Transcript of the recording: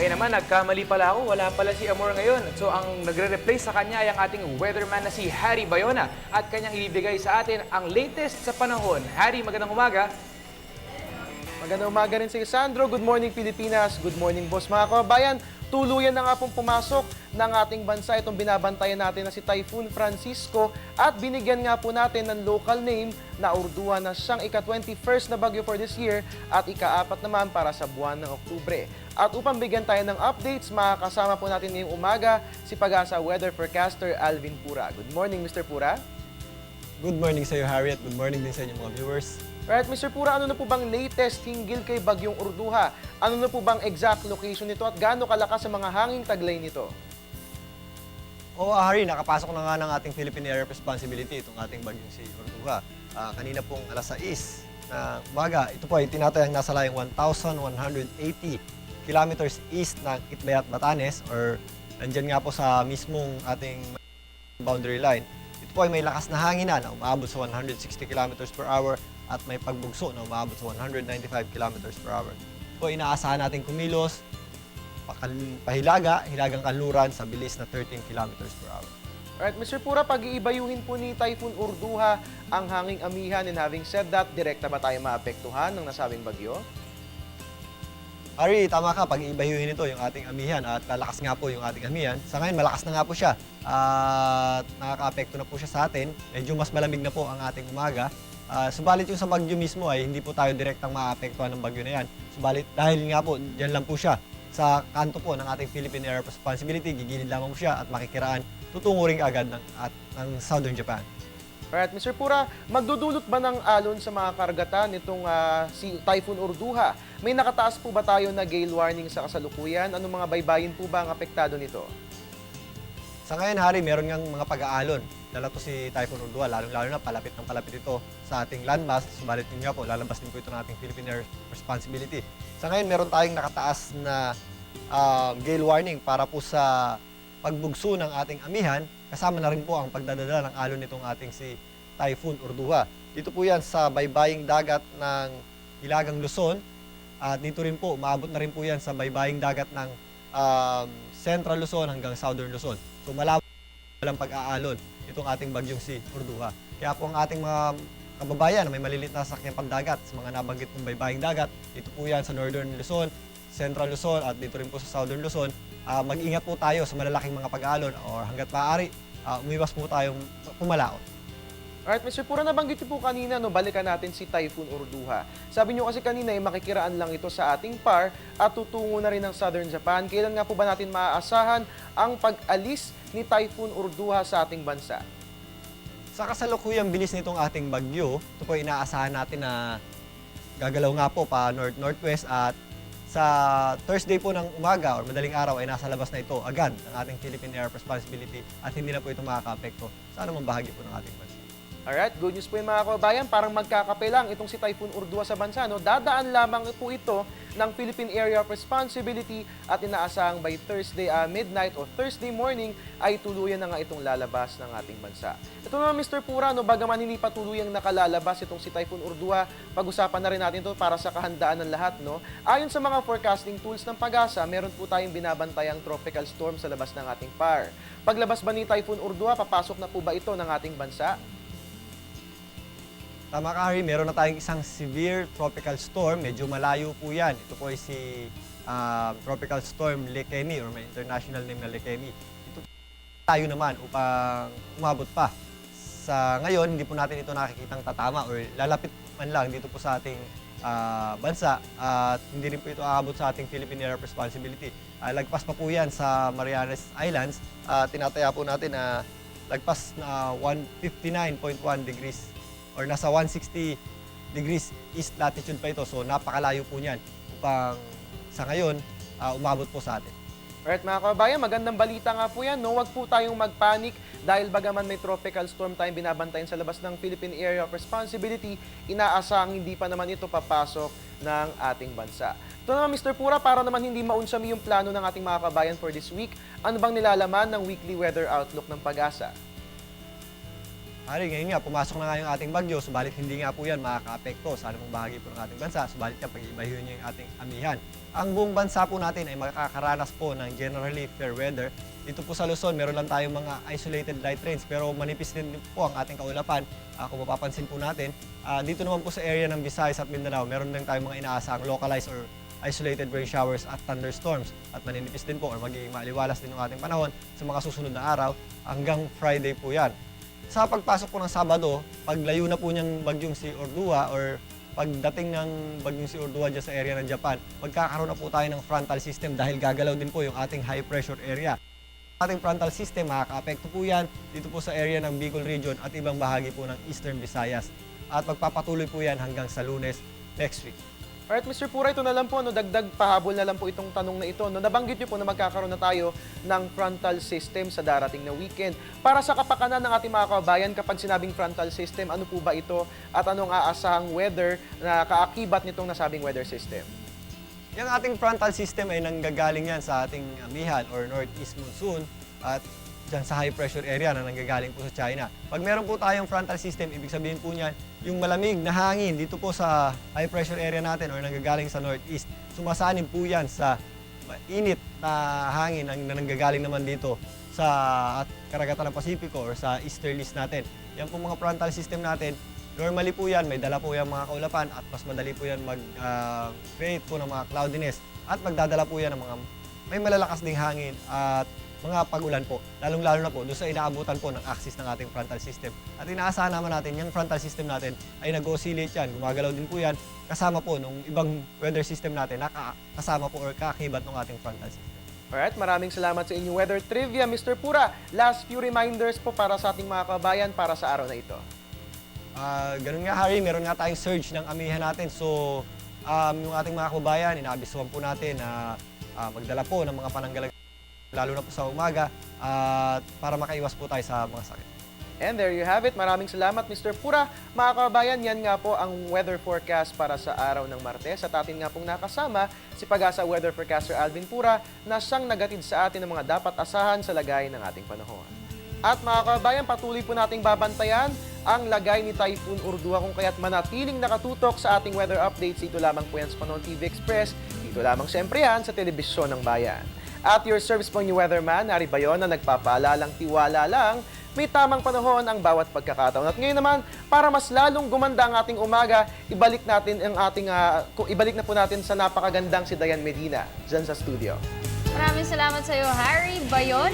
Ay naman, nagkamali pala ako. Wala pala si Amor ngayon. So ang nagre-replace sa kanya ay ang ating weatherman na si Harry Bayona at kanyang ibibigay sa atin ang latest sa panahon. Harry, magandang umaga. Magandang umaga rin sa Sandro. Good morning Pilipinas. Good morning boss. Mga kababayan, tuluyan na nga pong pumasok ng ating bansa itong binabantayan natin na si Typhoon Francisco at binigyan nga po natin ng local name na Urduha na siyang ika-21st na bagyo for this year at ika-4 naman para sa buwan ng Oktubre. At upang bigyan tayo ng updates, makakasama po natin ngayong umaga si Pag-asa Weather Forecaster Alvin Pura. Good morning Mr. Pura. Good morning sa iyo, Harriet. Good morning din sa inyong mga viewers. Right, Mr. Pura, ano na po bang latest hinggil kay Bagyong Urduha? Ano na po bang exact location nito at gaano kalakas sa mga hanging taglay nito? Oo, Harry, nakapasok na nga ng ating Philippine Area of Responsibility itong ating bagyong si Urduha. Kanina pong alas 6 na umaga, ito po ay tinatayang nasa layong 1,180 kilometers east ng Itbayat, Batanes or nandyan nga po sa mismong ating boundary line. Ito po ay may lakas na hangina na umaabot sa 160 kilometers per hour at may pagbugso na umaabot sa 195 kilometers per hour. So inaasahan natin kumilos, hilagang kanluran sa bilis na 13 kilometers per hour. Alright, Mr. Pura, pag-iibayuhin po ni Typhoon Urduha ang hanging amihan, and having said that, direkta ba tayo maapektuhan ng nasabing bagyo? Ari, tama ka, pag-iibayuhin ito yung ating amihan at lalakas nga po yung ating amihan. Sa ngayon, malakas na nga po siya at nakaka-apekto na po siya sa atin. Medyo mas malamig na po ang ating umaga. Subalit yung sa bagyo mismo ay hindi po tayo direktang maapektuhan ng bagyo na yan. Subalit dahil nga po, dyan lang po siya sa kanto po ng ating Philippine Area of Responsibility, gigilid lamang po siya at makikiraan tutungo rin agad ng Southern Japan. Alright, Mr. Pura, magdudulot ba ng alon sa mga karagatan nitong si Typhoon Urduha? May nakataas po ba tayo na gale warning sa kasalukuyan? Anong mga baybayin po ba ang apektado nito? Sa ngayon, Hari, meron ngang mga pag-aalon. Dala to si Typhoon Urduha, lalong-lalo na palapit ng palapit ito sa ating landmass. Subalit yun nga po, lalabas din po ito ng ating Philippine Air Responsibility. Sa ngayon, meron tayong nakataas na gale warning para po sa pagbugso ng ating amihan. Kasama na rin po ang pagdadala ng alon nitong ating si Typhoon Urduha. Dito po yan sa baybaying dagat ng Hilagang Luzon. At dito rin po, umaabot na rin po yan sa baybaying dagat ng Central Luzon hanggang Southern Luzon. So malawak walang pag-aalon itong ating bagyong si Urduha. Kaya po ang ating mga kababayan na may malilit na sakyang pandagat sa mga nabanggit ng baybaying dagat, dito po yan sa Northern Luzon, Central Luzon at dito rin po sa Southern Luzon, mag-ingat po tayo sa malalaking mga pag-aalon or hanggat maaari, umiwas po tayong pumalaot. Alright, Mr. Pura, nabanggit po kanina, no, balikan natin si Typhoon Urduha. Sabi nyo kasi kanina, makikiraan lang ito sa ating PAR at tutungo na rin ng Southern Japan. Kailan nga po ba natin maaasahan ang pag-alis ni Typhoon Urduha sa ating bansa? Sa kasalukuyang bilis nitong ating bagyo, ito po inaasahan natin na gagalaw nga po pa north-northwest at sa Thursday po ng umaga or madaling araw ay nasa labas na ito agad ng ating Philippine Air Responsibility at hindi na po ito makaka-apekto sa anumang bahagi po ng ating bansa. Alright, good news po yung mga kababayan. Parang magkakape lang itong si Typhoon Urduha sa bansa. No? Dadaan lamang po ito ng Philippine Area of Responsibility at inaasahang by Thursday midnight o Thursday morning ay tuluyan na nga itong lalabas ng ating bansa. Ito naman Mr. Pura, no, bagaman hindi pa tuluyang nakalalabas itong si Typhoon Urduha, pag-usapan na rin natin ito para sa kahandaan ng lahat. No? Ayon sa mga forecasting tools ng Pag-asa, meron po tayong binabantayang tropical storm sa labas ng ating PAR. Paglabas ba ni Typhoon Urduha, papasok na po ba ito ng ating bansa? Tama ka, Harry, meron na tayong isang severe tropical storm. Medyo malayo po yan. Ito po ay si Tropical Storm Lekemi or may international name na Lekemi. Ito tayo naman upang umabot pa. Sa ngayon, hindi po natin ito nakikitang tatama or lalapit man lang dito po sa ating bansa at hindi rin po ito aabot sa ating Philippine Area of Responsibility. Lagpas pa po yan sa Marianas Islands. Tinataya po natin na lagpas na 159.1 degrees or nasa 160 degrees east latitude pa ito. So napakalayo po niyan upang sa ngayon umabot po sa atin. Alright mga kababayan, magandang balita nga po yan. No? Huwag po tayong magpanik dahil bagaman may tropical storm tayong binabantayan sa labas ng Philippine Area of Responsibility, inaasahang hindi pa naman ito papasok ng ating bansa. Ito naman Mr. Pura, para naman hindi maunsami yung plano ng ating mga kabayan for this week, ano bang nilalaman ng weekly weather outlook ng Pag-asa? Hari, ngayon nga, pumasok na nga yung ating bagyo, subalit hindi nga po yan makaka-apekto sa anumang bahagi po ng ating bansa, subalit yan, pag-iibahin niyo yung ating amihan. Ang buong bansa po natin ay makakaranas po ng generally fair weather. Dito po sa Luzon, meron lang tayong mga isolated light rains, pero manipis din po ang ating kaulapan. Kung mapapansin po natin, dito naman po sa area ng Visayas at Mindanao, meron din tayong mga inaasahang localized or isolated rain showers at thunderstorms. At maninipis din po or magiging maliwalas din ang ating panahon sa mga susunod na araw hanggang Friday po yan. Sa pagpasok po ng Sabado, paglayo na po niyang bagyong si Ordua or pagdating ng bagyong si Ordua dyan sa area ng Japan, magkakaroon na po tayo ng frontal system dahil gagalaw din po yung ating high pressure area. Ating frontal system, makaka-apekto po yan dito po sa area ng Bicol region at ibang bahagi po ng Eastern Visayas. At magpapatuloy po yan hanggang sa Lunes next week. Alright, Mr. Pura, ito na lang po, dagdag pahabol na lang po itong tanong na ito. Nabanggit niyo po na magkakaroon na tayo ng frontal system sa darating na weekend. Para sa kapakanan ng ating mga kababayan, kapag sinabing frontal system, ano po ba ito at anong aasahang weather na kaakibat nitong nasabing weather system? Yung ating frontal system ay nanggagaling yan sa ating amihan or northeast monsoon at dyan sa high pressure area na nanggagaling po sa China. Pag meron po tayong frontal system, ibig sabihin po niyan, yung malamig na hangin dito po sa high pressure area natin or nanggagaling sa northeast, sumasanib po yan sa init na hangin na nanggagaling naman dito sa karagatan ng Pasipiko or sa easterlies natin. Yan po mga frontal system natin. Normally po yan, may dala po yung mga kaulapan at mas madali po yan mag-create po ng mga cloudiness at magdadala po yan ng mga may malalakas ding hangin at mga pag-ulan po, lalong-lalo na po doon sa inaabutan po ng axis ng ating frontal system. At inaasahan naman natin, yung frontal system natin ay nag-oscillate yan, gumagalaw din po yan, kasama po nung ibang weather system natin na kasama po or kakibat ng ating frontal system. Alright, maraming salamat sa inyong weather trivia, Mr. Pura. Last few reminders po para sa ating mga kabayan para sa araw na ito. Ganun nga, Harry, meron nga tayong surge ng amihan natin. So, yung ating mga kababayan, inaabisuhan po natin na magdala po ng mga pananggalang lalo na po sa umaga para makaiwas po tayo sa mga sakit. And there you have it. Maraming salamat, Mr. Pura. Mga kababayan, yan nga po ang weather forecast para sa araw ng Martes. At atin nga pong nakasama si Pag-asa Weather Forecaster Alvin Pura na siyang nagatid sa atin ng mga dapat asahan sa lagay ng ating panahon. At mga kababayan, patuloy po nating babantayan ang lagay ni Typhoon Ordua kung kaya't manatiling nakatutok sa ating weather updates. Dito lamang po yan sa Panahon TV Express. Dito lamang siyempre yan sa Telebisyon ng Bayan. At your service po yung weatherman, Harry Bayon, na nagpapaalalang tiwala lang, may tamang panahon ang bawat pagkakataon. At ngayon naman, para mas lalong gumanda ang ating umaga, ibalik na po natin sa napakagandang si Dayan Medina dyan sa studio. Maraming salamat sa iyo, Harry Bayon.